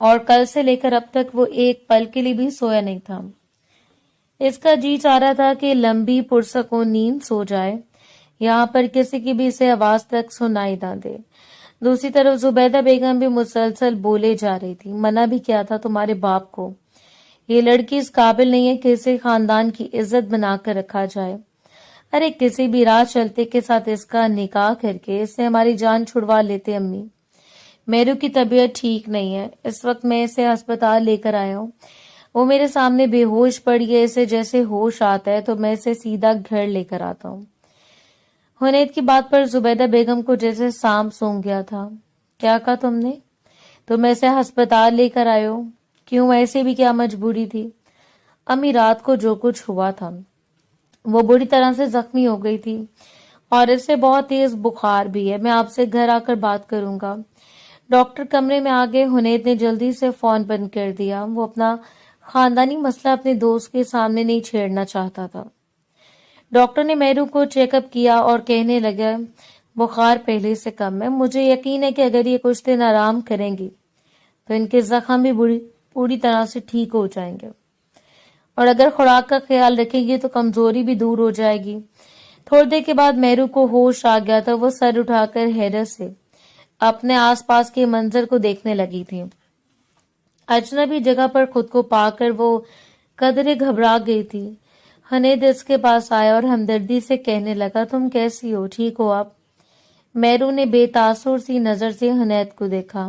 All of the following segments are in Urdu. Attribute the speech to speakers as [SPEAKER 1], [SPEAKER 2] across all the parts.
[SPEAKER 1] اور کل سے لے کر اب تک وہ ایک پل کے لیے بھی سویا نہیں تھا۔ اس کا جی چاہ رہا تھا کہ لمبی پرسکون نیند سو جائے، یہاں پر کسی کی بھی اسے آواز تک سنائی نہ دے۔ دوسری طرف زبیدہ بیگم بھی مسلسل بولے جا رہی تھی، منع بھی کیا تھا تمہارے باپ کو، یہ لڑکی اس قابل نہیں ہے کہ اسے خاندان کی عزت بنا کر رکھا جائے۔ ارے کسی بھی راہ چلتے کے ساتھ اس کا نکاح کر کے اس سے ہماری جان چھڑوا لیتے۔ امی، میرو کی طبیعت ٹھیک نہیں ہے، اس وقت میں اسے ہسپتال لے کر آیا ہوں، وہ میرے سامنے بے ہوش پڑی ہے، اسے جیسے ہوش آتا ہے تو میں اسے سیدھا گھر لے کر آتا ہوں۔ حنیت کی بات پر زبیدہ بیگم کو جیسے سانپ سونگ گیا تھا۔ کیا کہا تم نے؟ تم ایسے ہسپتال لے کر آئے ہو؟ کیوں، ایسے بھی کیا مجبوری تھی؟ امی، رات کو جو کچھ ہوا تھا، وہ بری طرح سے زخمی ہو گئی تھی اور اس سے بہت تیز بخار بھی ہے، میں آپ سے گھر آ کر بات کروں گا۔ ڈاکٹر کمرے میں آگے۔ حنیت نے جلدی سے فون بند کر دیا، وہ اپنا خاندانی مسئلہ اپنے دوست کے سامنے نہیں چھیڑنا چاہتا تھا۔ ڈاکٹر نے میرو کو چیک اپ کیا اور کہنے لگا بخار پہلے سے کم ہے، مجھے یقین ہے کہ اگر یہ کچھ دن آرام کریں گی تو ان کے زخم بھی پوری طرح سے ٹھیک ہو جائیں گے، اور اگر خوراک کا خیال رکھیں گی تو کمزوری بھی دور ہو جائے گی۔ تھوڑی دیر کے بعد میرو کو ہوش آ گیا تھا، وہ سر اٹھا کر حیرت سے اپنے آس پاس کے منظر کو دیکھنے لگی تھی۔ اجنبی جگہ پر خود کو پا کر وہ قدرے گھبرا گئی تھی۔ حنید اس کے پاس آیا اور ہمدردی سے کہنے لگا تم کیسی ہو، ٹھیک ہو آپ؟ میرو نے بے تاثر سی نظر سے حنید کو دیکھا۔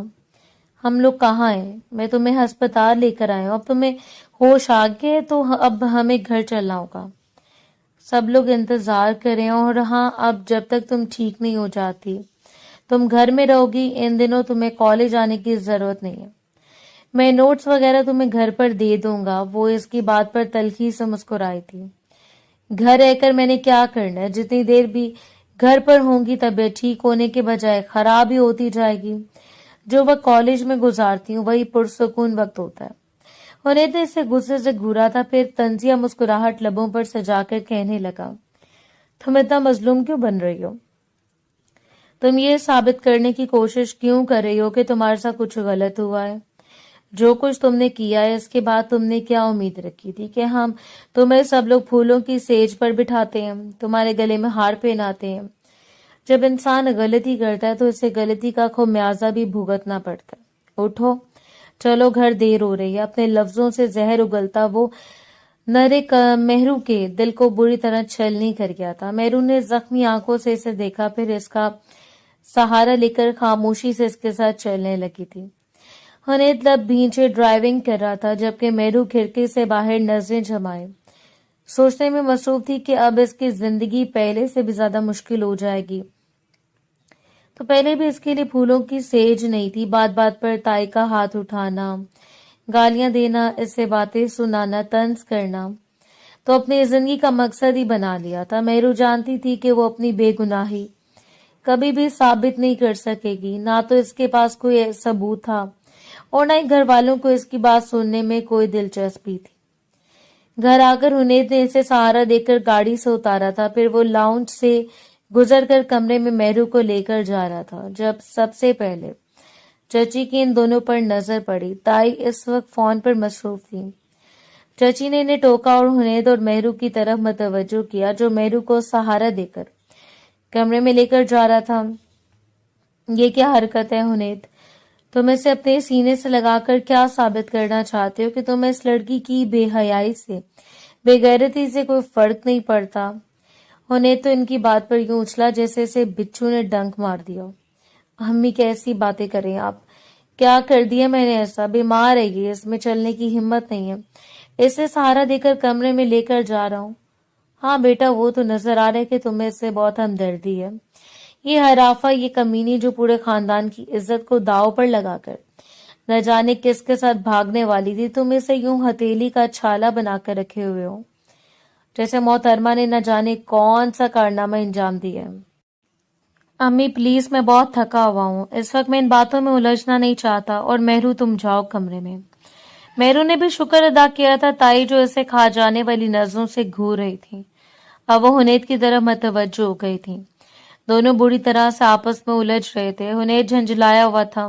[SPEAKER 1] ہم لوگ کہاں ہیں؟ میں تمہیں ہسپتال لے کر آیا ہوں، اب تمہیں ہوش آ گئے تو اب ہمیں گھر چلنا ہوگا۔ سب لوگ انتظار کریں، اور ہاں اب جب تک تم ٹھیک نہیں ہو جاتی تم گھر میں رہو گی، ان دنوں تمہیں کالج آنے کی ضرورت نہیں ہے، میں نوٹس وغیرہ تمہیں گھر پر دے دوں گا۔ وہ اس کی بات پر تلخی سے مسکرائی تھی۔ گھر رہ کر میں نے کیا کرنا ہے؟ جتنی دیر بھی گھر پر ہوں گی طبیعت ٹھیک ہونے کے بجائے خراب ہی ہوتی جائے گی۔ جو وقت کالج میں گزارتی ہوں وہی پرسکون وقت ہوتا ہے۔ حنید نے اسے غصے سے گھورا تھا، پھر طنزیہ مسکراہٹ لبوں پر سجا کر کہنے لگا تم اتنا مظلوم کیوں بن رہی ہو؟ تم یہ ثابت کرنے کی کوشش کیوں کر رہی ہو کہ تمہارے ساتھ کچھ غلط ہوا ہے؟ جو کچھ تم نے کیا ہے اس کے بعد تم نے کیا امید رکھی تھی کہ ہم تمہیں سب لوگ پھولوں کی سیج پر بٹھاتے ہیں، تمہارے گلے میں ہار پہناتے ہیں؟ جب انسان غلطی کرتا ہے تو اسے غلطی کا خمیازہ بھی بھگتنا پڑتا ہے۔ اٹھو، چلو گھر، دیر ہو رہی ہے۔ اپنے لفظوں سے زہر اگلتا وہ نرے مہرو کے دل کو بری طرح چھلنی کر گیا تھا۔ مہرو نے زخمی آنکھوں سے اسے دیکھا، پھر اس کا سہارا لے کر خاموشی سے اس کے ساتھ چلنے لگی تھی۔ حنید لب بھینچے ڈرائیونگ کر رہا تھا، جبکہ مہرو کھڑکی سے باہر نظریں جمائے سوچنے میں مصروف تھی کہ اب اس کی زندگی پہلے سے بھی زیادہ مشکل ہو جائے گی۔ تو پہلے بھی اس کے لیے پھولوں کی سیج نہیں تھی، بات بات پر تائی کا ہاتھ اٹھانا، گالیاں دینا، اسے باتیں سنانا، طنز کرنا، تو اپنی زندگی کا مقصد ہی بنا لیا تھا۔ مہرو جانتی تھی کہ وہ اپنی بے گناہی کبھی بھی ثابت نہیں کر سکے گی، نہ تو اس کے پاس کوئی ثبوت تھا اور نہ ہی گھر والوں کو اس کی بات سننے میں کوئی دلچسپی تھی۔ گھر آ کر حنید نے اسے سہارا دے کر گاڑی سے اتارا تھا، پھر وہ لاؤنج سے گزر کر کمرے میں مہرو کو لے کر جا رہا تھا جب سب سے پہلے چچی کی ان دونوں پر نظر پڑی۔ تائی اس وقت فون پر مصروف تھی۔ چچی نے انہیں ٹوکا اور حنید اور مہرو کی طرف متوجہ کیا جو مہرو کو سہارا دے کر کمرے میں لے کر جا رہا تھا۔ یہ کیا حرکت ہے حنید؟ تم اسے اپنے سینے سے لگا کر کیا ثابت کرنا چاہتے ہو کہ تمہیں اس لڑکی کی بے حیائی سے، بے غیرتی سے کوئی فرق نہیں پڑتا؟ حنید تو ان کی بات پر یوں اچھلا جیسے اسے بچھو نے ڈنک مار دیا۔ امی کیسی باتیں کریں آپ؟ کیا کر دیا میں نے ایسا؟ بیمار ہے یہ، اس میں چلنے کی ہمت نہیں ہے، اسے سہارا دے کر کمرے میں لے کر جا رہا ہوں۔ ہاں بیٹا، وہ تو نظر آ رہا ہے کہ تمہیں اس سے بہت ہمدردی ہے۔ یہ حرافہ، یہ کمینی جو پورے خاندان کی عزت کو داؤ پر لگا کر نہ جانے کس کے ساتھ بھاگنے والی تھی، تم اسے یوں ہتھیلی کا چھالا بنا کر رکھے ہوئے ہو جیسے محترمہ نے نہ جانے کون سا کارنامہ انجام دیا ہے۔ امی پلیز، میں بہت تھکا ہوا ہوں، اس وقت میں ان باتوں میں الجھنا نہیں چاہتا، اور مہرو تم جاؤ کمرے میں۔ مہرو نے بھی شکر ادا کیا تھا تائی جو اسے کھا جانے والی نظروں سے گھور رہی تھی اب وہ حنید کی طرف متوجہ ہو گئی تھی۔ دونوں بری طرح سے آپس میں الجھ رہے تھے۔ حنید جھنجھلایا ہوا تھا،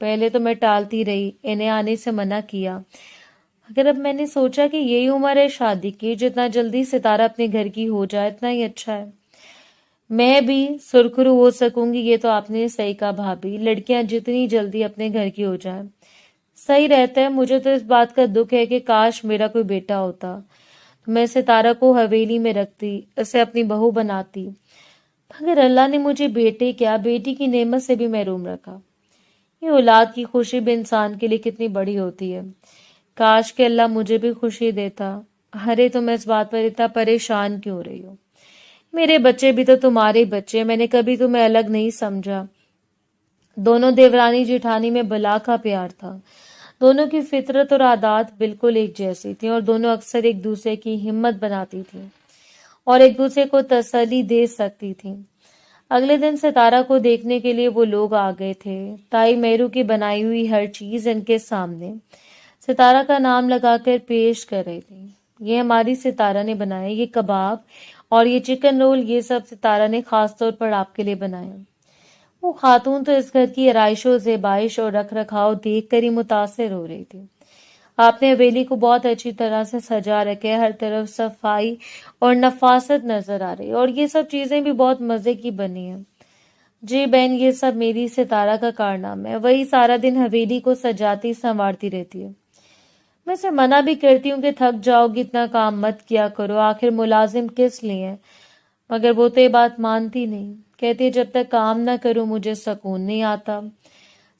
[SPEAKER 1] پہلے تو میں ٹالتی رہی، انہیں آنے سے منع کیا، مگر اب میں نے سوچا کہ یہی عمر ہے شادی کی، جتنا جلدی ستارہ اپنے گھر کی ہو جائے اتنا ہی اچھا ہے۔ میں بھی سرخرو ہو سکوں گی، یہ تو آپ نے صحیح کہا بھابھی، لڑکیاں جتنی جلدی اپنے گھر کی ہو جائیں صحیح رہتا ہے۔ مجھے تو اس بات کا دکھ ہے کہ کاش میرا کوئی بیٹا ہوتا، میں ستارہ کو حویلی میں رکھتی، اسے اپنی بہو بناتی، مگر اللہ نے مجھے بیٹے کیا بیٹی کی نعمت سے بھی محروم رکھا۔ یہ اولاد کی خوشی بھی انسان کے لیے کتنی بڑی ہوتی ہے، کاش کہ اللہ مجھے بھی خوشی دیتا۔ ارے تم اس بات پر اتنا پریشان کیوں ہو رہی ہو؟ میرے بچے بھی تو تمہارے بچے، میں نے کبھی تمہیں الگ نہیں سمجھا۔ دونوں دیورانی جیٹھانی میں بلا کا پیار تھا، دونوں کی فطرت اور عادات بالکل ایک جیسی تھی، اور دونوں اکثر ایک دوسرے کی ہمت بناتی تھیں اور ایک دوسرے کو تسلی دے سکتی تھیں۔ اگلے دن ستارہ کو دیکھنے کے لیے وہ لوگ آ گئے تھے، تائی میرو کی بنائی ہوئی ہر چیز ان کے سامنے ستارہ کا نام لگا کر پیش کر رہی تھی۔ یہ ہماری ستارہ نے بنایا، یہ کباب اور یہ چکن رول، یہ سب ستارہ نے خاص طور پر آپ کے لیے بنایا۔ وہ خاتون تو اس گھر کی آرائش و زیبائش اور رکھ رکھاؤ دیکھ کر ہی متاثر ہو رہی تھی۔ آپ نے حویلی کو بہت اچھی طرح سے سجا رکھے، ہر طرف صفائی اور نفاست نظر آ رہی، اور یہ سب چیزیں بھی بہت مزے کی بنی ہیں۔ جی بہن، یہ سب میری ستارہ کا کارنامہ ہے، وہی سارا دن حویلی کو سجاتی سنوارتی رہتی ہے۔ میں اسے منع بھی کرتی ہوں کہ تھک جاؤ گی، اتنا کام مت کیا کرو، آخر ملازم کس لیے ہیں، مگر وہ تو یہ بات مانتی نہیں، کہتی ہے جب تک کام نہ کروں مجھے سکون نہیں آتا۔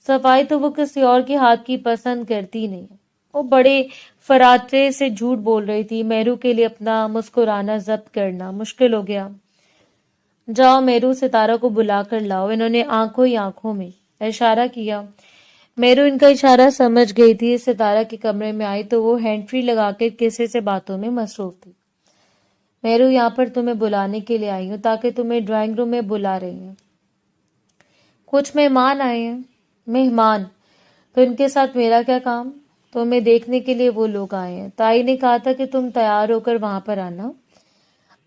[SPEAKER 1] صفائی تو وہ کسی اور کے ہاتھ کی پسند کرتی نہیں۔ وہ بڑے فراٹے سے جھوٹ بول رہی تھی، میرو کے لیے اپنا مسکرانا ضبط کرنا مشکل ہو گیا۔ جاؤ میرو، ستارہ کو بلا کر لاؤ، انہوں نے آنکھوں ہی آنکھوں میں اشارہ کیا۔ میرو ان کا اشارہ سمجھ گئی تھی۔ ستارہ کے کمرے میں آئی تو وہ ہینڈ فری لگا کر کسی سے باتوں میں مصروف تھی۔ میرو، یہاں پر تمہیں بلانے کے لیے آئی ہوں، تاکہ تمہیں ڈرائنگ روم میں بلا رہی ہیں۔ کچھ مہمان آئے ہیں۔ مہمان؟ تو ان کے ساتھ میرا کیا کام؟ تمہیں دیکھنے کے لیے وہ لوگ آئے ہیں، تائی نے کہا تھا کہ تم تیار ہو کر وہاں پر آنا۔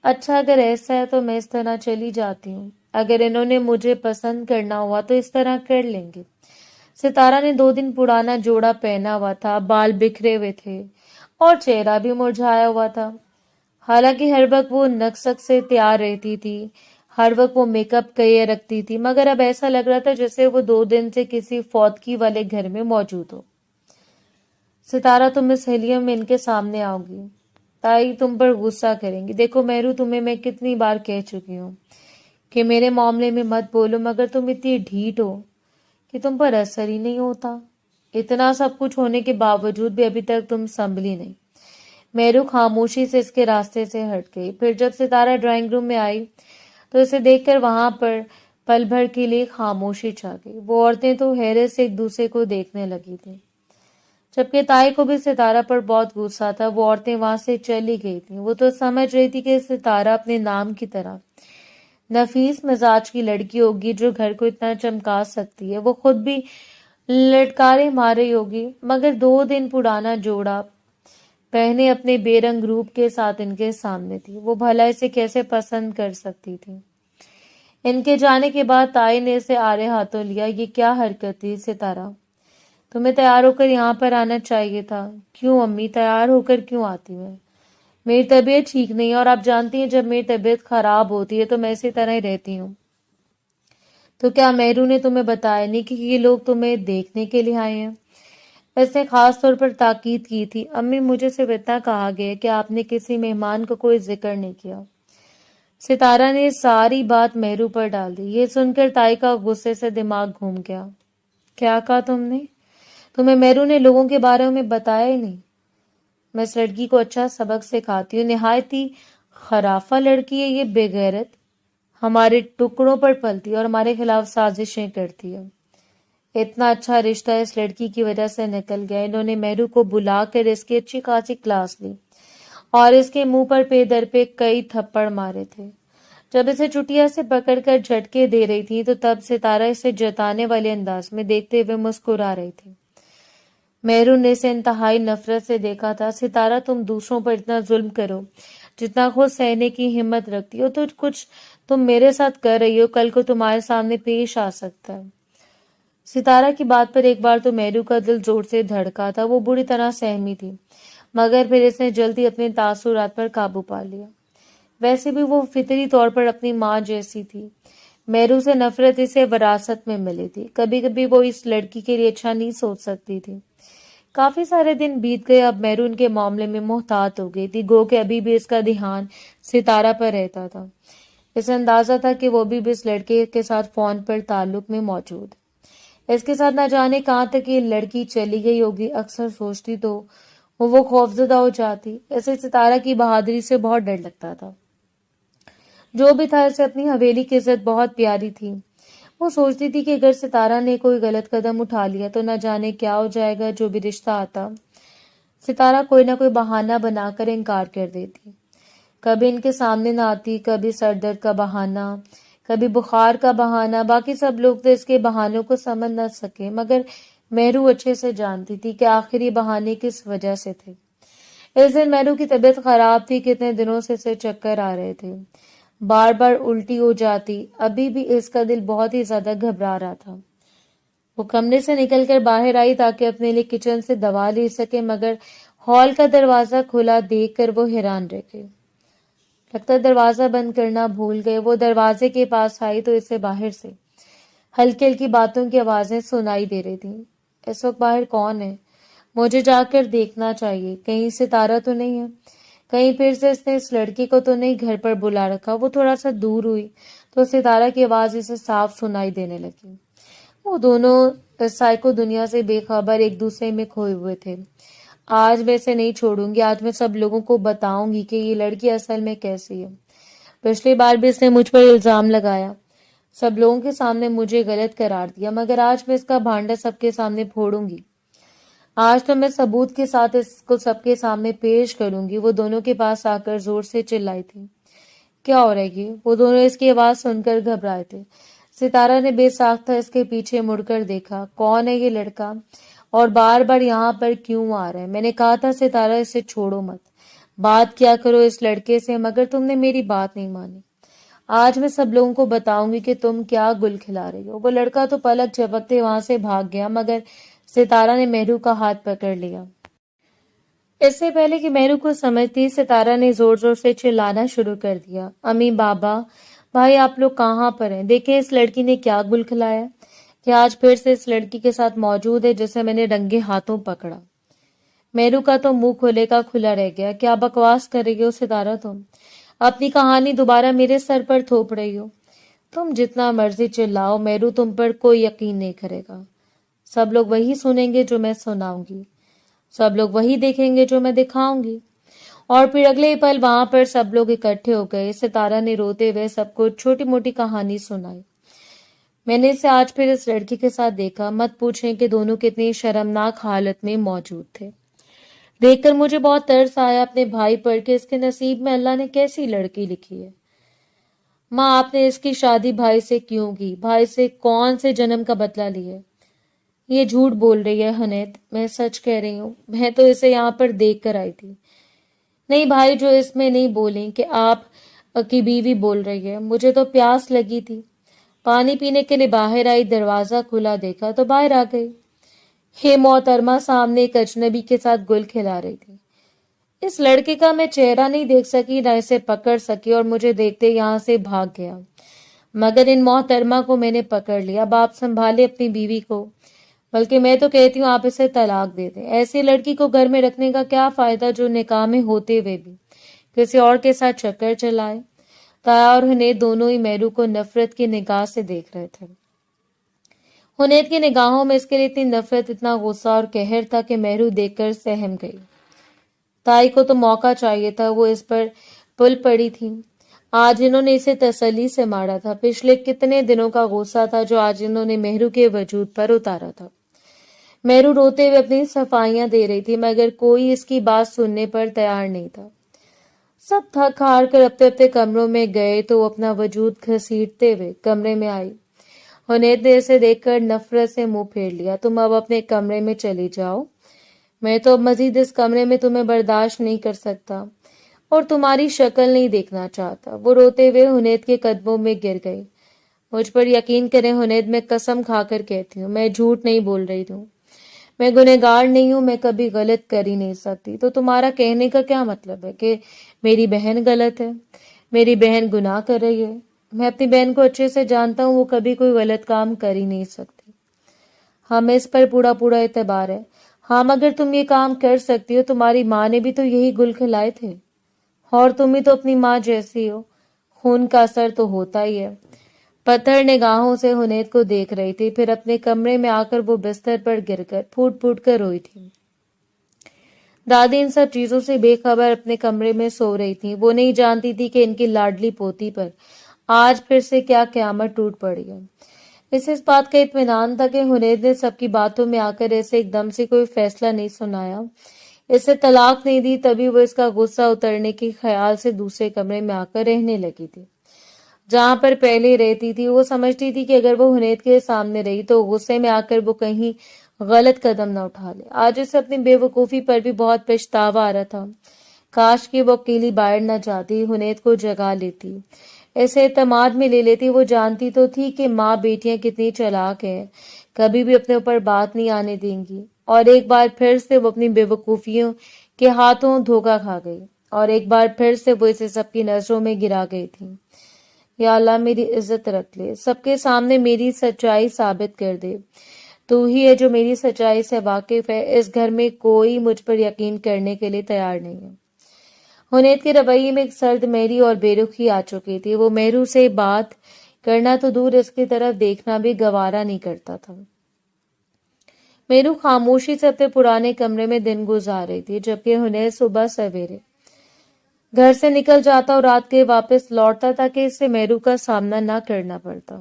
[SPEAKER 1] اچھا، اگر ایسا ہے تو میں اس طرح چلی جاتی ہوں، اگر انہوں نے مجھے پسند کرنا ہوا تو اس طرح کر لیں گے۔ ستارہ نے 2 دن پرانا جوڑا پہنا ہوا تھا، بال بکھرے ہوئے تھے اور چہرہ بھی مرجھایا ہوا تھا۔ حالانکہ ہر وقت وہ نقصق سے تیار رہتی تھی، ہر وقت وہ میک اپ کیے رکھتی تھی، مگر اب ایسا لگ رہا تھا جیسے وہ 2 دن سے کسی فوتگی والے گھر میں موجود ہو۔ ستارہ، تم اس حلیے میں ان کے سامنے آؤ گی، تائی تم پر غصہ کریں گی۔ دیکھو میرو، تمہیں میں کتنی بار کہہ چکی ہوں کہ میرے معاملے میں مت بولو، مگر تم اتنی ڈھیٹ ہو کہ تم پر اثر ہی نہیں ہوتا۔ اتنا سب کچھ ہونے کے باوجود بھی ابھی تک تم سنبھلی نہیں۔ میرو خاموشی سے اس کے راستے سے ہٹ گئی۔ پھر جب ستارہ ڈرائنگ روم میں آئی تو اسے دیکھ کر وہاں پر پل بھر کے لیے خاموشی چھا گئی۔ وہ عورتیں تو حیرت سے ایک دوسرے کو دیکھنے لگی تھیں، جبکہ تائی کو بھی ستارہ پر بہت غصہ تھا۔ وہ عورتیں وہاں سے چلی گئی تھیں، وہ تو سمجھ رہی تھی کہ ستارہ اپنے نام کی طرح نفیس مزاج کی لڑکی ہوگی جو گھر کو اتنا چمکا سکتی ہے، وہ خود بھی لٹکارے مارے ہوگی، مگر 2 دن پرانا جوڑا پہنے اپنے بے رنگ روپ کے ساتھ ان کے سامنے تھی، وہ بھلا اسے کیسے پسند کر سکتی تھی؟ ان کے جانے کے بعد تائی نے اسے آڑے ہاتھوں لیا۔ یہ کیا حرکت تھی ستارہ؟ تمہیں تیار ہو کر یہاں پر آنا چاہیے تھا۔ کیوں امی، تیار ہو کر کیوں آتی میں؟ میری طبیعت ٹھیک نہیں ہے، اور آپ جانتی ہیں جب میری طبیعت خراب ہوتی ہے تو میں اسی طرح ہی رہتی ہوں۔ تو کیا میرو نے تمہیں بتایا نہیں کہ یہ لوگ تمہیں دیکھنے کے لیے آئے ہیں؟ اس نے خاص طور پر تاکید کی تھی۔ امی، مجھے صرف اتنا کہا گیا کہ آپ نے کسی مہمان کا کوئی ذکر نہیں کیا۔ ستارہ نے ساری بات میرو پر ڈال دی۔ یہ سن کر تائی کا غصے سے دماغ گھوم گیا۔ کیا کہا تم نے؟ تمہیں میرو نے لوگوں کے بارے میں بتایا ہی نہیں؟ میں اس لڑکی کو اچھا سبق سکھاتی ہوں، نہایت ہی خرافہ لڑکی ہے یہ، بے غیرت، ہمارے ٹکڑوں پر پلتی ہے اور ہمارے خلاف سازشیں کرتی ہے۔ اتنا اچھا رشتہ اس لڑکی کی وجہ سے نکل گیا۔ انہوں نے میرو کو بلا کر اس کی اچھی خاصی کلاس لی اور اس کے منہ پر پے در پہ کئی تھپڑ مارے تھے۔ جب اسے چٹیا سے پکڑ کر جھٹکے دے رہی تھی تو تب ستارہ اسے جتانے والے انداز میں دیکھتے ہوئے مسکرا رہی تھی۔ میرو نے اسے انتہائی نفرت سے دیکھا تھا۔ ستارہ، تم دوسروں پر اتنا ظلم کرو جتنا خود سہنے کی ہمت رکھتی ہو، تو کچھ تم میرے ساتھ کر رہی ہو کل کو تمہارے سامنے پیش آ سکتا ہے۔ ستارہ کی بات پر ایک بار تو مہرو کا دل زور سے دھڑکا تھا، وہ بری طرح سہمی تھی، مگر پھر اس نے جلدی اپنے تاثرات پر قابو پا لیا۔ ویسے بھی وہ فطری طور پر اپنی ماں جیسی تھی۔ مہرو سے نفرت اسے وراثت میں ملی تھی۔ کبھی کبھی وہ اس لڑکی کے لیے اچھا نہیں سوچ سکتی تھی۔ کافی سارے دن بیت گئے، اب مہرو ان کے معاملے میں محتاط ہو گئی تھی، گو کہ ابھی بھی اس کا دھیان ستارہ پر رہتا تھا۔ اسے اندازہ تھا کہ وہ بھی اس لڑکے کے ساتھ فون پر تعلق میں موجود ہے۔ اس کے ساتھ نہ جانے کہاں تک یہ لڑکی چلی گئی ہوگی، اکثر سوچتی تو وہ خوفزدہ ہو جاتی۔ اسے ستارہ کی بہادری سے بہت ڈر لگتا تھا۔ جو بھی تھا، اسے اپنی حویلی کی عزت بہت پیاری تھی۔ وہ سوچتی تھی کہ اگر ستارہ نے کوئی غلط قدم اٹھا لیا تو نہ جانے کیا ہو جائے گا۔ جو بھی رشتہ آتا، ستارہ کوئی نہ کوئی بہانہ بنا کر انکار کر دیتی۔ کبھی ان کے سامنے نہ آتی، کبھی سر درد کا بہانہ، کبھی بخار کا بہانہ۔ باقی سب لوگ تو اس کے بہانوں کو سمجھ نہ سکے، مگر مہرو اچھے سے جانتی تھی کہ آخر یہ بہانے کس وجہ سے تھے۔ اس دن مہرو کی طبیعت خراب تھی، کتنے دنوں سے اسے چکر آ رہے تھے، بار بار الٹی ہو جاتی۔ ابھی بھی اس کا دل بہت ہی زیادہ گھبرا رہا تھا۔ وہ کمرے سے نکل کر باہر آئی تاکہ اپنے لیے کچن سے دوا لے سکے، مگر ہال کا دروازہ کھلا دیکھ کر وہ حیران رہ گئی۔ لگتا دروازہ بند کرنا بھول گئے۔ وہ دروازے کے پاس آئی تو اسے باہر سے ہلکی ہلکی باتوں کی آوازیں سنائی دے رہی تھیں۔ اس وقت باہر کون ہے؟ مجھے جا کر دیکھنا چاہیے، کہیں ستارہ تو نہیں ہے، کہیں پھر سے اس نے اس لڑکی کو تو نہیں گھر پر بلا رکھا۔ وہ تھوڑا سا دور ہوئی تو ستارہ کی آواز اسے صاف سنائی دینے لگی۔ وہ دونوں سائیکو دنیا سے بے خبر ایک دوسرے میں کھوئے ہوئے تھے۔ آج میں اسے نہیں چھوڑوں گی، آج میں سب لوگوں کو بتاؤں گی کہ یہ لڑکی اصل میں کیسی ہے۔ پچھلی بار بھی اس نے مجھ پر الزام لگایا، سب لوگوں کے سامنے مجھے غلط قرار دیا، مگر آج میں اس کا بھانڈا سب کے سامنے پھوڑوں گی۔ آج تو میں ثبوت کے ساتھ اس کو سب کے سامنے پیش کروں گی۔ وہ دونوں کے پاس آ کر زور سے چلائی تھی۔ کیا ہو رہا ہے یہ؟ وہ دونوں اس کی آواز سن کر گھبرائے تھے۔ ستارہ نے بے ساختہ اس کے پیچھے مڑ کر دیکھا۔ کون ہے یہ لڑکا اور بار بار یہاں پر کیوں آ رہا ہے؟ میں نے کہا تھا ستارہ اسے چھوڑو مت، بات کیا کرو اس لڑکے سے، مگر تم نے میری بات نہیں مانی۔ آج میں سب لوگوں کو بتاؤں گی کہ تم کیا گل کھلا رہی ہو۔ وہ لڑکا تو پلک جھپکتے وہاں سے بھاگ گیا، مگر ستارہ نے مہرو کا ہاتھ پکڑ لیا۔ اس سے پہلے کہ مہرو کو سمجھتی، ستارہ نے زور زور سے چلانا شروع کر دیا۔ امی، بابا، بھائی، آپ لوگ کہاں پر ہیں؟ دیکھیں اس لڑکی نے کیا گل کھلایا، کہ آج پھر سے اس لڑکی کے ساتھ موجود ہے جسے میں نے رنگے ہاتھوں پکڑا۔ مہرو کا تو منہ کھلے کا کھلا رہ گیا۔ کیا بکواس کر رہی ہو ستارہ؟ تم اپنی کہانی دوبارہ میرے سر پر تھوپ رہی ہو۔ تم جتنا مرضی چلاؤ، مہرو تم پر کوئی یقین نہیں کرے گا۔ سب لوگ وہی سنیں گے جو میں سناؤں گی، سب لوگ وہی دیکھیں گے جو میں دکھاؤں گی۔ اور پھر اگلے پل وہاں پر سب لوگ اکٹھے ہو گئے۔ ستارہ نے روتے ہوئے سب کو چھوٹی موٹی کہانی سنائی۔ میں نے اسے آج پھر اس لڑکی کے ساتھ دیکھا، مت پوچھیں کہ دونوں کتنی شرمناک حالت میں موجود تھے۔ دیکھ کر مجھے بہت ترس آیا اپنے بھائی پر کہ اس کے نصیب میں اللہ نے کیسی لڑکی لکھی ہے۔ ماں، آپ نے اس کی شادی بھائی سے کیوں کی؟ بھائی سے کون سے جنم کا بدلہ لیا؟ یہ جھوٹ بول رہی ہے حنیت، میں سچ کہہ رہی ہوں، میں تو اسے یہاں پر دیکھ کر آئی تھی۔ نہیں بھائی، جو اس میں نہیں بولیں کہ آپ کی بیوی بول رہی ہے۔ مجھے تو پیاس لگی تھی، پانی پینے کے لیے باہر آئی، دروازہ کھلا دیکھا تو باہر آ گئی۔ یہ محترمہ سامنے ایک اجنبی کے ساتھ گل کھلا رہی تھی۔ اس لڑکے کا میں چہرہ نہیں دیکھ سکی، نہ اسے پکڑ سکی، اور مجھے دیکھتے یہاں سے بھاگ گیا، مگر ان محترمہ کو میں نے پکڑ لیا۔ اب آپ سنبھالے اپنی بیوی کو، بلکہ میں تو کہتی ہوں آپ اسے طلاق دے دیں۔ ایسی لڑکی کو گھر میں رکھنے کا کیا فائدہ جو نکاح میں ہوتے ہوئے بھی کسی اور کے ساتھ چکر چلائے۔ تایا اور حنیت دونوں ہی مہرو کو نفرت کی نگاہ سے دیکھ رہے تھے۔ حنیت کی نگاہوں میں اس کے لیے اتنی نفرت، اتنا غصہ اور قہر تھا کہ مہرو دیکھ کر سہم گئی۔ تائی کو تو موقع چاہیے تھا، وہ اس پر پل پڑی تھی۔ آج انہوں نے اسے تسلی سے مارا تھا۔ پچھلے کتنے دنوں کا غصہ تھا جو آج انہوں نے مہرو کے وجود پر اتارا تھا۔ مہرو روتے ہوئے اپنی صفائیاں دے رہی تھی، مگر کوئی اس کی بات سننے پر تیار نہیں تھا۔ سب تھک ہار کر اپنے اپنے کمروں میں گئے تو وہ اپنا وجود گھسیٹتے ہوئے کمرے میں آئی۔ حنیت نے اسے دیکھ کر نفرت سے منہ پھیر لیا۔ تم اب اپنے کمرے میں چلی جاؤ، میں تو اب مزید اس کمرے میں تمہیں برداشت نہیں کر سکتا اور تمہاری شکل نہیں دیکھنا چاہتا۔ وہ روتے ہوئے حنیت کے قدموں میں گر گئی۔ مجھ پر یقین کریں حنید، میں قسم کھا کر کہتی ہوں، میں جھوٹ نہیں بول رہی ہوں، میں گنہگار نہیں ہوں، میں کبھی غلط کر ہی نہیں سکتی۔ تو تمہارا کہنے کا کیا مطلب ہے کہ میری بہن غلط ہے، میری بہن گناہ کر رہی ہے؟ میں اپنی بہن کو اچھے سے جانتا ہوں، وہ کبھی کوئی غلط کام کر ہی نہیں سکتی۔ ہمیں اس پر پورا اعتبار ہے۔ ہاں، مگر تم یہ کام کر سکتی ہو، تمہاری ماں نے بھی تو یہی گل کھلائے تھے، اور تم بھی تو اپنی ماں جیسی ہو، خون کا اثر تو ہوتا ہی ہے۔ پتھر نگاہوں سے حنید کو دیکھ رہی تھی، پھر اپنے کمرے میں آ کر وہ بستر پر گر کر پھوٹ پھوٹ کر روئی تھی۔ دادی ان سب چیزوں سے بے خبر اپنے کمرے میں سو رہی تھی۔ وہ نہیں جانتی تھی کہ ان کی لاڈلی پوتی پر آج پھر سے کیا قیامت ٹوٹ پڑی ہے۔ اسے اس بات کا اطمینان تھا کہ حنید نے سب کی باتوں میں آ کر ایسے ایک دم سے کوئی فیصلہ نہیں سنایا، اسے طلاق نہیں دی، تبھی وہ اس کا غصہ اترنے کے خیال سے دوسرے کمرے میں آ کر رہنے لگی تھی جہاں پر پہلے رہتی تھی۔ وہ سمجھتی تھی کہ اگر وہ حنید کے سامنے رہی تو غصے میں آ کر وہ کہیں غلط قدم نہ اٹھا لے۔ آج اسے اپنی بے وقوفی پر بھی بہت پچھتاوا آ رہا تھا۔ کاش کہ وہ اکیلی باہر نہ جاتی، حنید کو جگا لیتی، ایسے اعتماد میں لے لیتی۔ وہ جانتی تو تھی کہ ماں بیٹیاں کتنی چالاک ہیں، کبھی بھی اپنے اوپر بات نہیں آنے دیں گی، اور ایک بار پھر سے وہ اپنی بے وقوفیوں کے ہاتھوں دھوکا کھا گئی، اور ایک بار پھر سے وہ اسے سب کی نظروں میں گرا گئی تھی۔ یا اللہ میری عزت رکھ لے، سب کے سامنے میری سچائی ثابت کر دے، تو ہی ہے جو میری سچائی سے واقف ہے۔ اس گھر میں کوئی مجھ پر یقین کرنے کے لیے تیار نہیں ہے۔ حنید کے رویے میں ایک سرد مہری اور بے رخی آ چکی تھی۔ وہ مہرو سے بات کرنا تو دور، اس کی طرف دیکھنا بھی گوارا نہیں کرتا تھا۔ مہرو خاموشی سے اپنے پرانے کمرے میں دن گزار رہی تھی، جبکہ حنید صبح سویرے گھر سے نکل جاتا اور رات کے واپس لوٹتا تاکہ اس سے مہرو کا سامنا نہ کرنا پڑتا۔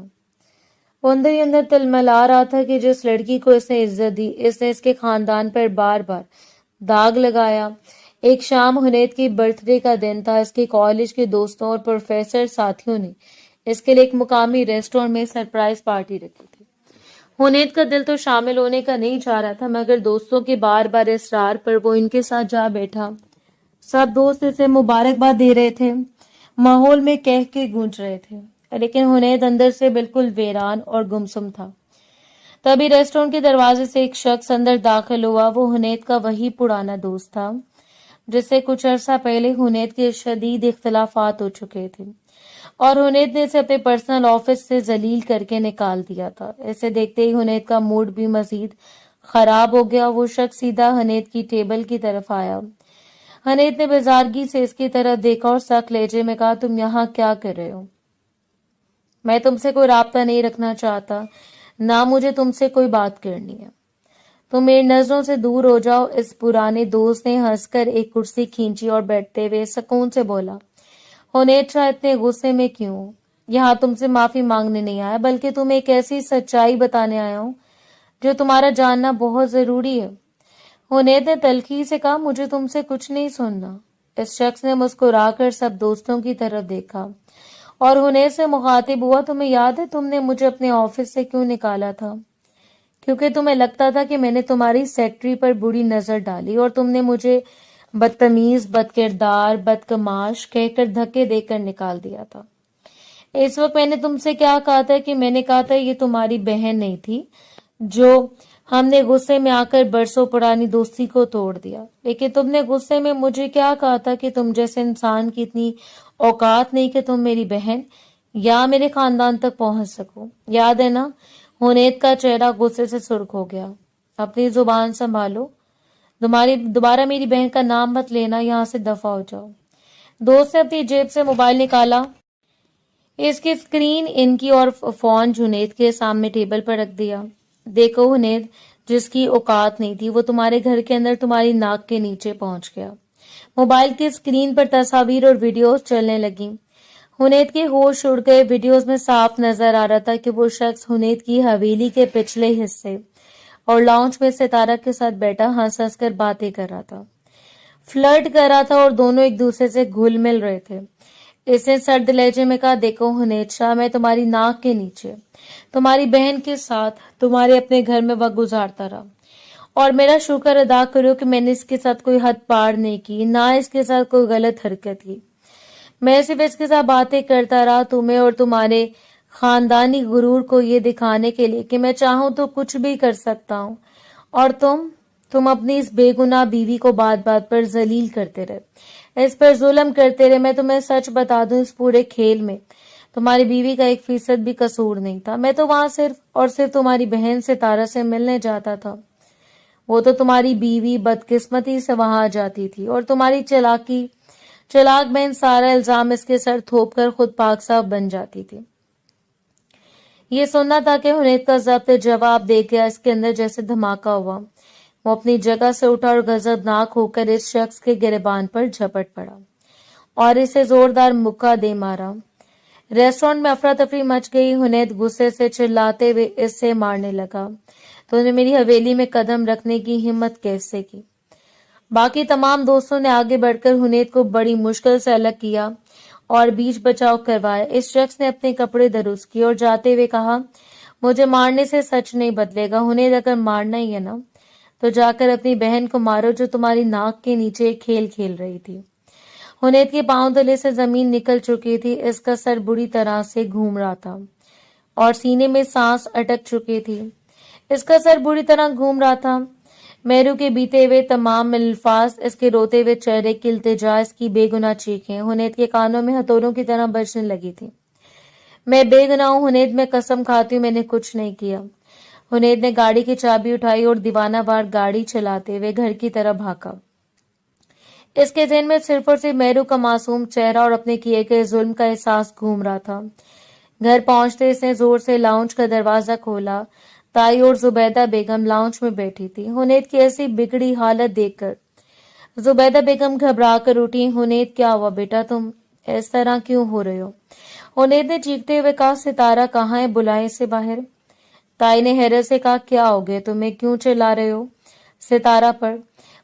[SPEAKER 1] وہ اندر ہی اندر تلملا رہا تھا کہ جس لڑکی کو اس نے عزت دی، اس نے اس کے خاندان پر بار بار داغ لگایا۔ ایک شام حنید کی برتھ ڈے کا دن تھا۔ اس کے کالج کے دوستوں اور پروفیسر ساتھیوں نے اس کے لیے ایک مقامی ریسٹورینٹ میں سرپرائز پارٹی رکھی تھی۔ حنید کا دل تو شامل ہونے کا نہیں چاہ رہا تھا، مگر دوستوں کے بار بار اصرار پر وہ ان کے ساتھ جا بیٹھا۔ سب دوست اسے مبارکباد دے رہے تھے، ماحول میں کہہ کے گونج رہے تھے، لیکن حنید اندر سے بالکل ویران اور گمسم تھا۔ تبھی ریسٹورینٹ کے دروازے سے ایک شخص اندر داخل ہوا۔ وہ حنید کا وہی پرانا دوست تھا جس سے کچھ عرصہ پہلے حنید کے شدید اختلافات ہو چکے تھے، اور حنید نے اسے اپنے پرسنل آفس سے ذلیل کر کے نکال دیا تھا۔ اسے دیکھتے ہی حنید کا موڈ بھی مزید خراب ہو گیا۔ وہ شخص سیدھا حنید کی ٹیبل کی طرف آیا۔ حنید نے بیزارگی سے اس کی طرف دیکھا اور سخت لہجے میں کہا، تم یہاں کیا کر رہے ہو؟ میں تم سے کوئی رابطہ نہیں رکھنا چاہتا، نہ مجھے تم سے کوئی بات کرنی ہے، تم میری نظروں سے دور ہو جاؤ۔ اس پرانے دوست نے ہنس کر ایک کرسی کھینچی اور بیٹھتے ہوئے سکون سے بولا، حنید شاہ اتنے غصے میں کیوں؟ یہاں تم سے معافی مانگنے نہیں آیا، بلکہ تمہیں ایک ایسی سچائی بتانے آیا ہوں جو تمہارا جاننا بہت ضروری ہے۔ حنید نے تلخی سے کہا، مجھے تم سے کچھ نہیں سننا۔ اس شخص نے مسکرا کر سب دوستوں کی طرف دیکھا اور حنید سے مخاطب ہوا، تمہیں یاد ہے تم نے مجھے اپنے آفس سے کیوں نکالا تھا؟ کیونکہ تمہیں لگتا تھا کہ میں نے تمہاری سیکرٹری پر بری نظر ڈالی اور تم نے مجھے بدتمیز، بد کردار، بدکماش کہہ کر دھکے دے کر نکال دیا تھا۔ اس وقت میں نے تم سے کیا کہا تھا کہ میں نے کہا تھا یہ تمہاری بہن نہیں تھی جو ہم نے غصے میں آ کر برسوں پرانی دوستی کو توڑ دیا، لیکن تم نے غصے میں مجھے کیا کہا تھا کہ تم جیسے انسان کی اتنی اوقات نہیں کہ تم میری بہن یا میرے خاندان تک پہنچ سکو، یاد ہے نا؟ حنید کا چہرہ غصے سے سرخ ہو گیا۔ اپنی زبان سنبھالو، دوبارہ میری بہن کا نام مت لینا، یہاں سے دفع ہو جاؤ۔ دوست نے اپنی جیب سے موبائل نکالا، اس کی اسکرین ان کی اور فون حنید کے سامنے ٹیبل پر رکھ دیا۔ دیکھو حنید، جس کی اوقات نہیں تھی وہ تمہارے گھر کے اندر تمہاری ناک کے نیچے پہنچ گیا۔ موبائل کی اسکرین پر تصاویر اور ویڈیوز چلنے لگیں۔ حنید کے ہوش اڑ گئے۔ ویڈیوز میں صاف نظر آ رہا تھا کہ وہ شخص حنید کی حویلی کے پچھلے حصے اور لاؤنج میں ستارہ کے ساتھ بیٹھا ہنس ہنس کر باتیں کر رہا تھا، فلرٹ کر رہا تھا، اور دونوں ایک دوسرے سے گھل مل رہے تھے۔ اس نے سرد لہجے میں کہا، دیکھو حنید شاہ، میں تمہاری ناک کے نیچے تمہاری بہن کے ساتھ تمہارے اپنے گھر میں وقت گزارتا رہا، اور میرا شکر ادا کرو کہ میں نے اس کے ساتھ کوئی حد پار نہیں کی، نہ اس کے ساتھ کوئی غلط حرکت کی۔ میں صرف اس کے ساتھ باتیں کرتا رہا، تمہیں اور تمہارے خاندانی غرور کو یہ دکھانے کے لیے کہ میں چاہوں تو کچھ بھی کر سکتا ہوں، اور تم اپنی اس بے گناہ بیوی کو بات بات پر ذلیل کرتے رہے، اس پر ظلم کرتے رہے۔ میں تمہیں سچ بتا دوں، اس پورے کھیل میں تمہاری بیوی کا 1% بھی قصور نہیں تھا۔ میں تو وہاں صرف اور صرف تمہاری بہن ستارہ سے ملنے جاتا تھا۔ وہ تو تمہاری بیوی بدقسمتی سے وہاں آ جاتی تھی، اور تمہاری چلاک بہن سارا الزام اس کے سر تھوپ کر خود پاک صاف بن جاتی تھی۔ یہ سننا تھا کہ حنیت کا ضبط جواب دے گیا، اس کے اندر جیسے دھماکہ ہوا۔ وہ اپنی جگہ سے اٹھا اور غضبناک ہو کر اس شخص کے گریبان پر جھپٹ پڑا اور اسے زوردار مکہ دے مارا۔ ریسٹورانٹ میں افراتفری مچ گئی۔ حنیت غصے سے چلاتے ہوئے اس سے مارنے لگا، تو نے میری حویلی میں قدم رکھنے کی ہمت کیسے کی؟ باقی تمام دوستوں نے آگے بڑھ کر حنیت کو بڑی مشکل سے الگ کیا اور بیچ بچاؤ کروایا۔ اس شخص نے اپنے کپڑے درست کیے اور جاتے ہوئے کہا، مجھے مارنے سے سچ نہیں بدلے گا۔ حنیت، اگر مارنا ہی ہے نا تو جا کر اپنی بہن کو مارو جو تمہاری ناک کے نیچے کھیل کھیل رہی تھی۔ حنیت کے پاؤں تلے سے زمین نکل چکی تھی، اس کا سر بری طرح سے گھوم رہا تھا اور سینے میں سانس اٹک چکی تھی۔ مہرو کے بیتے ہوئے تمام الفاظ، اس کے روتے ہوئے چہرے کی التجا، اس کی بے گناہ چیخیں حنیت کے کانوں میں ہتھوڑوں کی طرح بجنے لگی تھی۔ میں بے گناہ ہوں حنیت، میں قسم کھاتی ہوں میں نے کچھ نہیں کیا۔ حنیت نے گاڑی کی چابی اٹھائی اور دیوانہ وار گاڑی چلاتے ہوئے گھر کی طرف بھاگا۔ اس کے ذہن میں صرف اور صرف مہرو کا معصوم چہرہ اور اپنے کیے گئے ظلم کا احساس گھوم رہا تھا۔ گھر پہنچتے اس نے زور سے لاؤنج کا دروازہ کھولا۔ تائی اور زبیدہ بیگم لاؤنج میں بیٹھی تھی۔ حنیت کی ایسی بگڑی حالت دیکھ کر زبیدہ بیگم گھبرا کر اٹھی۔ حنیت، کیا ہوا بیٹا، تم اس طرح کیوں ہو رہے ہو؟ حنیت نے چیختے ہوئے کہا، ستارہ کہاں ہے، بلائیں اسے باہر۔ تائی نے حیرت سے کہا، کیا ہو گیا تمہیں، کیوں چلا رہے ہو ستارہ پر؟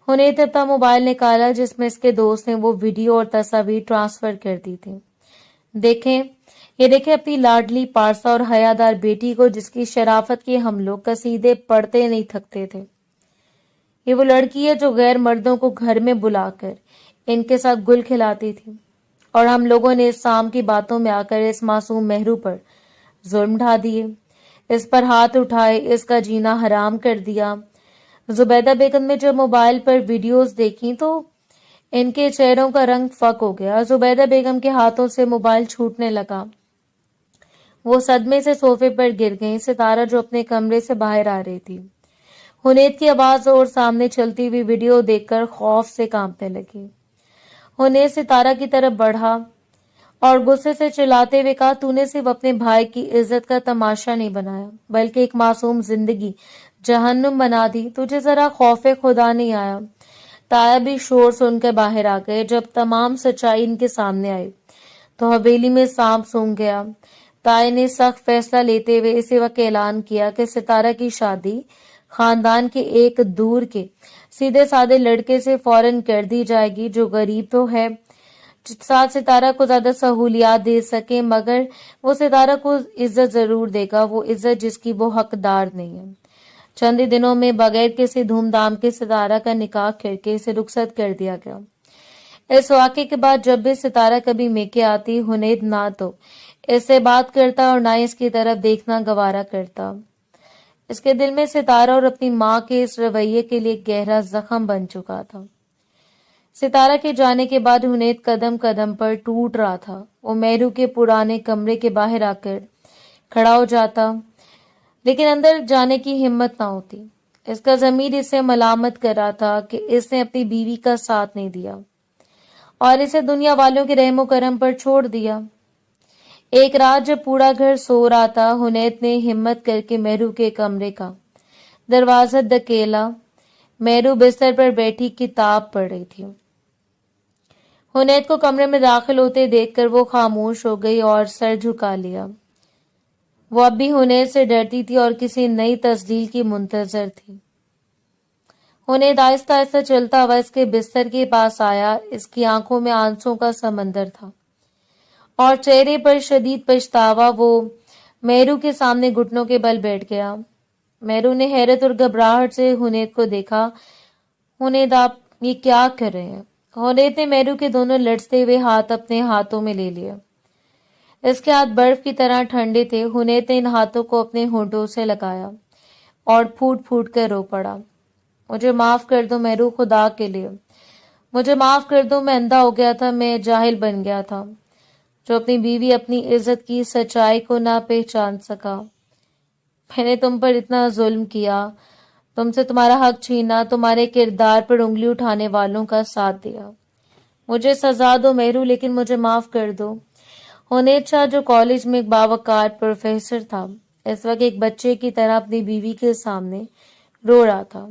[SPEAKER 1] حنیت نے اپنا موبائل نکالا جس میں اس کے دوست نے وہ ویڈیو اور تصاویر ٹرانسفر کر دی تھی۔ یہ دیکھیں اپنی لاڈلی پارسا اور حیادار بیٹی کو، جس کی شرافت کے ہم لوگ قصیدے پڑھتے نہیں تھکتے تھے۔ یہ وہ لڑکی ہے جو غیر مردوں کو گھر میں بلا کر ان کے ساتھ گل کھلاتی تھی، اور ہم لوگوں نے اس شام کی باتوں میں آ کر اس معصوم مہرو پر ظلم ڈھا دیے، اس پر ہاتھ اٹھائے، اس کا جینا حرام کر دیا۔ زبیدہ بیگم نے جب موبائل پر ویڈیوز دیکھی تو ان کے چہروں کا رنگ فک ہو گیا۔ زبیدہ بیگم کے ہاتھوں سے موبائل چھوٹنے لگا، وہ صدمے سے صوفے پر گر گئیں۔ ستارہ جو اپنے کمرے سے باہر آ رہی تھی، حنیت کی آواز اور سامنے چلتی ہوئی ویڈیو دیکھ کر خوف سے کانپنے لگی۔ حنیت ستارہ کی طرف بڑھا اور غصے سے چلاتے ہوئے کہا، تو نے صرف اپنے بھائی کی عزت کا تماشا نہیں بنایا بلکہ ایک معصوم زندگی جہنم بنا دی۔ تجھے ذرا خوف خدا نہیں آیا؟ تایا بھی شور سن کر باہر آ گئے۔ جب تمام سچائی ان کے سامنے آئی تو حویلی میں سانپ سونگ گیا۔ تائی نے سخت فیصلہ لیتے ہوئے اسی وقت اعلان کیا کہ ستارہ کی شادی خاندان کے ایک دور کے سیدھے سادے لڑکے سے فوراً کر دی جائے گی، جو غریب تو ہے، ساتھ ستارہ کو زیادہ سہولیات دے سکے، مگر وہ ستارہ کو عزت ضرور دے گا، وہ عزت جس کی وہ حقدار نہیں ہے۔ چند ہی دنوں میں بغیر کسی دھوم دھام کے ستارہ کا نکاح کر کے اسے رخصت کر دیا گیا۔ اس واقعے کے بعد جب بھی ستارہ کبھی میکے آتی، حنیت نہ تو اس سے بات کرتا اور نہ اس کی طرف دیکھنا گوارا کرتا۔ اس کے دل میں ستارہ اور اپنی ماں کے اس رویے کے لیے گہرا زخم بن چکا تھا۔ ستارہ کے جانے کے بعد حنیت قدم قدم پر ٹوٹ رہا تھا۔ وہ مہرو کے پرانے کمرے کے باہر آ کر کھڑا ہو جاتا، لیکن اندر جانے کی ہمت نہ ہوتی۔ اس کا ضمیر اسے ملامت کر رہا تھا کہ اس نے اپنی بیوی کا ساتھ نہیں دیا اور اسے دنیا والوں کے رحم و کرم پر چھوڑ دیا۔ ایک رات جب پورا گھر سو رہا تھا، حنیت نے ہمت کر کے مہرو کے کمرے کا دروازہ دھکیلا۔ مہرو بستر پر بیٹھی کتاب پڑھ رہی تھی۔ حنیت کو کمرے میں داخل ہوتے دیکھ کر وہ خاموش ہو گئی اور سر جھکا لیا۔ وہ اب بھی حنیت سے ڈرتی تھی اور کسی نئی تسلیل کی منتظر تھی۔ حنیت آہستہ آہستہ چلتا ہوا اس کے بستر کے پاس آیا۔ اس کی آنکھوں میں آنسوں کا سمندر تھا اور چہرے پر شدید پچھتاوا۔ وہ مہرو کے سامنے گھٹنوں کے بل بیٹھ گیا۔ مہرو نے حیرت اور گھبراہٹ سے حنیت کو دیکھا۔ حنیت، آپ یہ کیا کر رہے ہیں؟ حنیت نے مہرو کے دونوں لٹستے ہوئے ہاتھ اپنے ہاتھوں میں لے لیا۔ اس کے ہاتھ برف کی طرح ٹھنڈے تھے۔ حنیت نے ان ہاتھوں کو اپنے ہونٹوں سے لگایا اور پھوٹ پھوٹ کر رو پڑا۔ مجھے معاف کر دو مہرو، خدا کے لیے مجھے معاف کر دو، میں اندھا ہو گیا تھا، میں جاہل بن گیا تھا جو اپنی بیوی، اپنی عزت کی سچائی کو نہ پہچان سکا۔ میں نے تم پر اتنا ظلم کیا، تم سے تمہارا حق چھینا، تمہارے کردار پر انگلی اٹھانے والوں کا ساتھ دیا۔ مجھے سزا دو مہرو، لیکن مجھے معاف کر دو۔ حنیت شاہ جو کالج میں ایک باوقار پروفیسر تھا، اس وقت ایک بچے کی طرح اپنی بیوی کے سامنے رو رہا تھا۔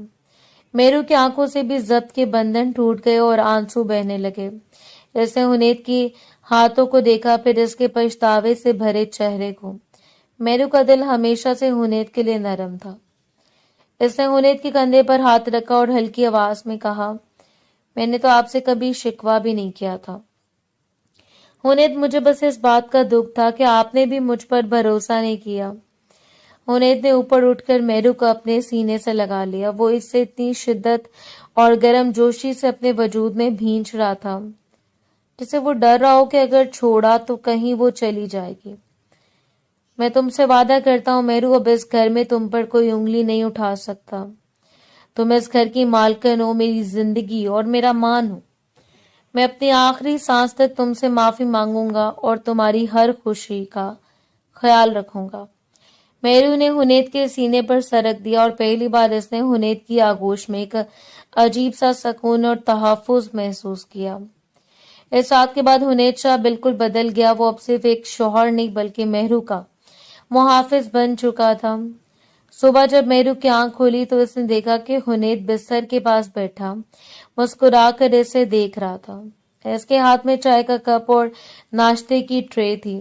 [SPEAKER 1] مہرو کی آنکھوں سے بھی ضبط کے بندھن ٹوٹ گئے اور آنسو بہنے لگے۔ اس نے حنیت کی ہاتھوں کو دیکھا، پھر اس کے پچھتاوے سے بھرے چہرے کو۔ مہرو کا دل ہمیشہ سے حنیت کے لیے نرم تھا۔ اس نے حنیت کے کندھے پر ہاتھ رکھا اور ہلکی آواز میں کہا، میں نے تو آپ سے کبھی شکوہ بھی نہیں کیا تھا حنیت، مجھے بس اس بات کا دکھ تھا کہ آپ نے بھی مجھ پر بھروسہ نہیں کیا۔ حنیت نے اوپر اٹھ کر مہرو کو اپنے سینے سے لگا لیا۔ وہ اس سے اتنی شدت اور گرم جوشی سے اپنے وجود میں بھینچ رہا تھا جسے وہ ڈر رہا ہو کہ اگر چھوڑا تو کہیں وہ چلی جائے گی۔ میں تم سے وعدہ کرتا ہوں مہرو، اب اس گھر میں تم پر کوئی انگلی نہیں اٹھا سکتا۔ تم اس گھر کی مالکن ہو، میری زندگی اور میرا مان ہو۔ میں اپنی آخری سانس تک تم سے معافی مانگوں گا اور تمہاری ہر خوشی کا خیال رکھوں گا۔ مہرو نے حنیت کے سینے پر سرک دیا اور پہلی بار اس نے حنیت کی آغوش میں ایک عجیب سا سکون اور تحفظ محسوس کیا۔ اس رات کے بعد حنیت شاہ بالکل بدل گیا۔ وہ اب صرف ایک شوہر نہیں بلکہ مہرو کا محافظ بن چکا تھا۔ صبح جب مہرو کی آنکھ کھولی تو اس نے دیکھا کہ حنیت بستر کے پاس بیٹھا مسکرا کر اسے دیکھ رہا تھا۔ اس کے ہاتھ میں چائے کا کپ اور ناشتے کی ٹرے تھی۔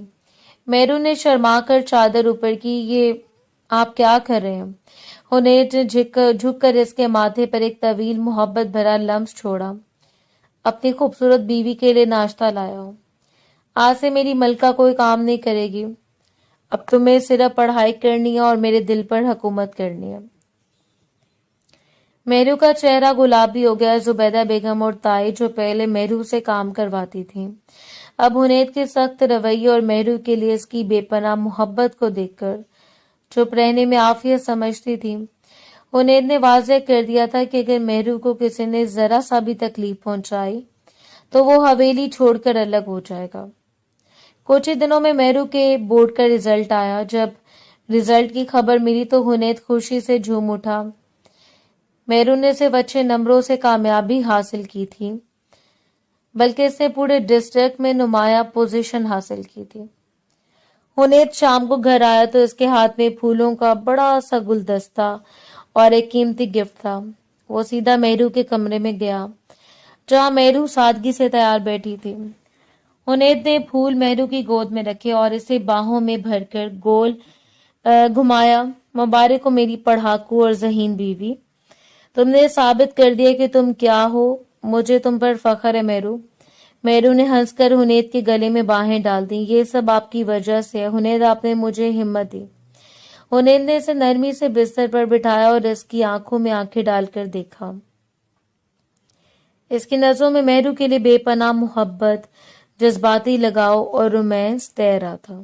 [SPEAKER 1] مہرو نے شرما کر چادر اوپر کی۔ یہ آپ کیا کر رہے ہیں؟ حنیت نے جھک کر اس کے ماتھے پر ایک طویل محبت بھرا لمس چھوڑا۔ اپنی خوبصورت بیوی کے لیے ناشتہ لایا ہوں۔ آج سے میری ملکہ کوئی کام نہیں کرے گی، اب تمہیں صرف پڑھائی کرنی ہے اور میرے دل پر حکومت کرنی ہے۔ مہرو کا چہرہ گلابی ہو گیا۔ زبیدہ بیگم اور تائی جو پہلے مہرو سے کام کرواتی تھیں، اب حنیت کے سخت رویے اور مہرو کے لیے اس کی بے پناہ محبت کو دیکھ کر چپ رہنے میں عافیت سمجھتی تھی۔ حنیت نے واضح کر دیا تھا کہ اگر مہرو کو کسی نے ذرا سا بھی تکلیف پہنچائی تو وہ حویلی چھوڑ کر الگ ہو جائے گا۔ کچھ ہی دنوں میں مہرو کے بورڈ کا رزلٹ آیا۔ جب رزلٹ کی خبر ملی تو حنیت خوشی سے جھوم اٹھا۔ مہرو نے صرف اچھے نمبروں سے کامیابی حاصل کی تھی بلکہ اس نے پورے ڈسٹرکٹ میں نمایاں پوزیشن حاصل کی تھی۔ حنیت شام کو گھر آیا تو اس کے ہاتھ میں پھولوں کا بڑا سا گلدستہ اور ایک قیمتی گفٹ تھا۔ وہ سیدھا مہرو کے کمرے میں گیا جہاں مہرو سادگی سے تیار بیٹھی تھی۔ حنیت نے پھول مہرو کی گود میں رکھے اور اسے باہوں میں بھر کر گول گھمایا۔ مبارک ہو میری پڑھاکو اور ذہین بیوی، تم نے ثابت کر دیا کہ تم کیا ہو، مجھے تم پر فخر ہے مہرو۔ مہرو نے ہنس کر حنیت کے گلے میں باہیں ڈال دیں۔ یہ سب آپ کی وجہ سے ہے حنیت، آپ نے مجھے ہمت دی۔ حنیت نے اسے نرمی سے بستر پر بٹھایا اور اس کی آنکھوں میں آنکھیں ڈال کر دیکھا۔ اس کی نظروں میں مہرو کے لیے بے پناہ محبت، جذباتی لگاؤ اور رومانس تیر رہا تھا۔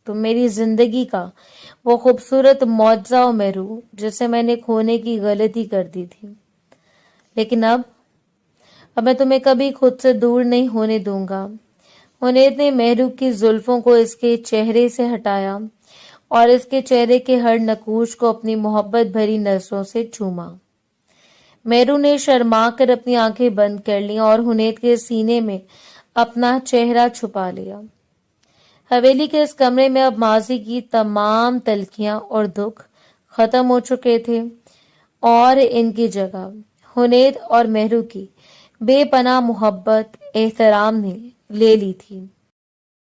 [SPEAKER 1] تم میری زندگی کا وہ خوبصورت معجزہ ہو مہرو، جسے میں نے کھونے کی غلطی کر دی تھی، لیکن اب میں تمہیں کبھی خود سے دور نہیں ہونے دوں گا۔ حنیت نے مہرو کی زلفوں کو اس کے چہرے سے ہٹایا اور اس کے چہرے کے ہر نقوش کو اپنی محبت بھری نظروں سے چوما۔ مہرو نے شرما کر اپنی آنکھیں بند کر لیں اور حنیت کے سینے میں اپنا چہرہ چھپا لیا۔ حویلی کے اس کمرے میں اب ماضی کی تمام تلخیاں اور دکھ ختم ہو چکے تھے اور ان کی جگہ حنیت اور مہرو کی بے پناہ محبت، احترام نے لے لی تھی۔